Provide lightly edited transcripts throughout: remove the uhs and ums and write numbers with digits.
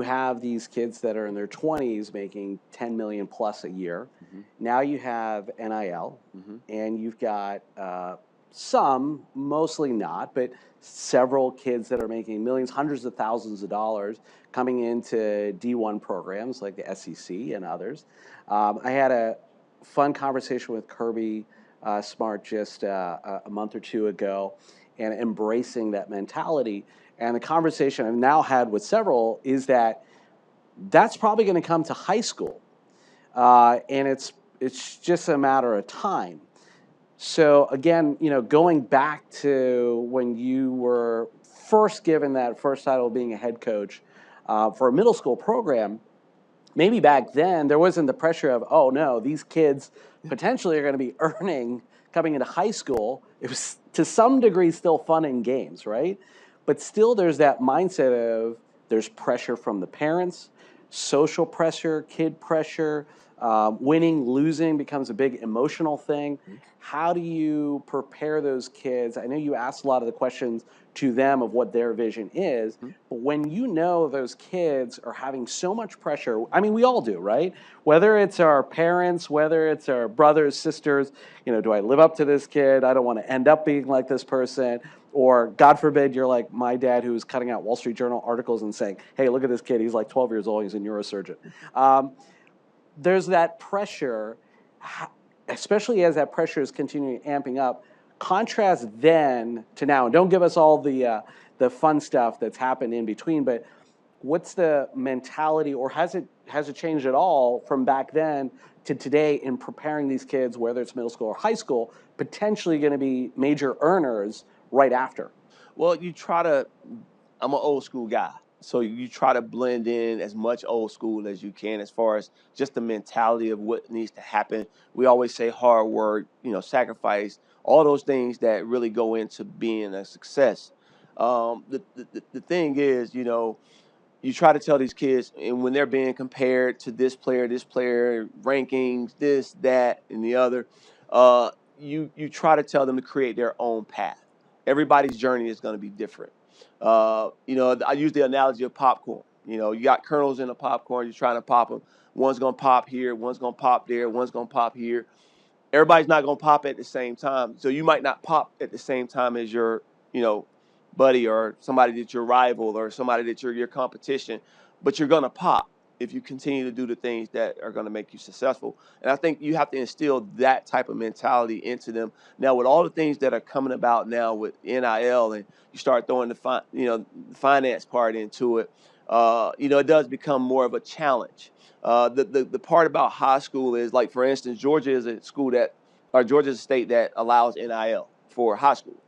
you have these kids that are in their 20s making 10 million plus a year. Now you have NIL, and you've got some, mostly not, but several kids that are making millions, hundreds of thousands of dollars coming into D1 programs like the SEC and others. I had a fun conversation with Kirby Smart just a month or two ago, and embracing that mentality. And the conversation I've now had with several is that that's probably going to come to high school, and it's just a matter of time. So again, going back to when you were first given that first title of being a head coach for a middle school program, maybe back then there wasn't the pressure of, oh no, these kids potentially are going to be earning coming into high school. It was to some degree still fun and games, right? But still there's that mindset of there's pressure from the parents, social pressure, kid pressure, winning, losing becomes a big emotional thing. How do you prepare those kids? I know you asked a lot of the questions to them of what their vision is, but when you know those kids are having so much pressure, I mean, we all do, right? Whether it's our parents, whether it's our brothers, sisters, do I live up to this kid? I don't want to end up being like this person. Or God forbid, you're like my dad, who's cutting out Wall Street Journal articles and saying, hey, look at this kid. He's like 12 years old. He's a neurosurgeon. There's that pressure, especially as that pressure is continuing amping up. Contrast then to now, and don't give us all the fun stuff that's happened in between, but what's the mentality, or has it changed at all from back then to today in preparing these kids, whether it's middle school or high school, potentially going to be major earners right after? Well, I'm an old school guy. So you try to blend in as much old school as you can as far as just the mentality of what needs to happen. We always say hard work, sacrifice, all those things that really go into being a success. The thing is, you try to tell these kids, and when they're being compared to this player, rankings, this, that, and the other, you try to tell them to create their own path. Everybody's journey is going to be different. I use the analogy of popcorn. You got kernels in a popcorn. You're trying to pop them. One's going to pop here. One's going to pop there. One's going to pop here. Everybody's not going to pop at the same time. So you might not pop at the same time as your, buddy or somebody that's your rival or somebody that's your competition. But you're going to pop if you continue to do the things that are going to make you successful. And I think you have to instill that type of mentality into them. Now, with all the things that are coming about now with NIL, and you start throwing the finance part into it, it does become more of a challenge. The part about high school is, like, for instance, Georgia is a state that allows NIL for high school.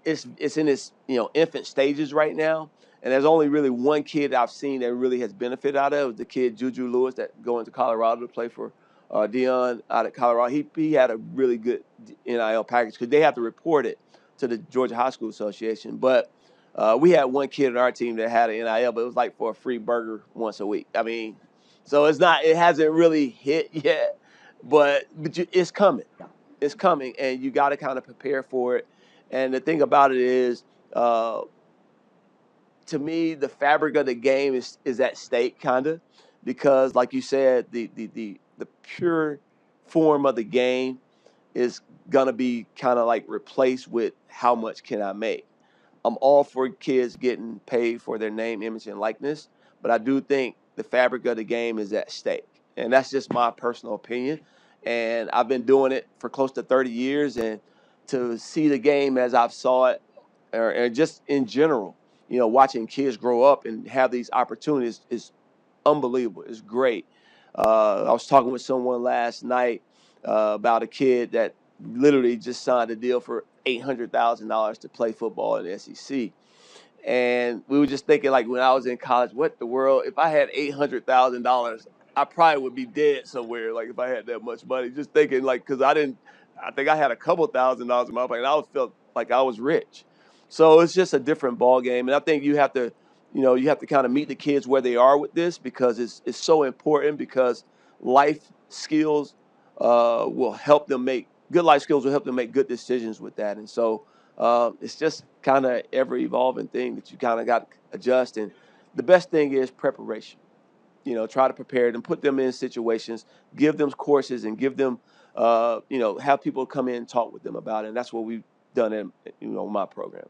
It's in its infant stages right now. And there's only really one kid I've seen that really has benefited out of it. The kid, Juju Lewis, that going to Colorado to play for Deion out of Colorado. He had a really good NIL package because they have to report it to the Georgia High School Association. But we had one kid on our team that had an NIL, but it was like for a free burger once a week. I mean, so it hasn't really hit yet, but it's coming. It's coming, and you got to kind of prepare for it. And the thing about it is, to me, the fabric of the game is at stake, kind of, because, like you said, the pure form of the game is gonna be kind of like replaced with how much can I make. I'm all for kids getting paid for their name, image, and likeness, but I do think the fabric of the game is at stake, and that's just my personal opinion. And I've been doing it for close to 30 years, and to see the game as I've saw it, or just in general, watching kids grow up and have these opportunities is unbelievable. It's great. I was talking with someone last night about a kid that literally just signed a deal for $800,000 to play football in the SEC. And we were just thinking, like, when I was in college, what the world, if I had $800,000, I probably would be dead somewhere, like, if I had that much money. Just thinking, like, because I think I had a couple $1,000s in my pocket, and I felt like I was rich. So it's just a different ball game. And I think you have to kind of meet the kids where they are with this, because it's so important, because life skills will help them make good life skills will help them make good decisions with that. And so it's just kind of ever evolving thing that you kind of got to adjust. And the best thing is preparation. Try to prepare them, put them in situations, give them courses, and give them, have people come in and talk with them about it. And that's what we've done in, my program.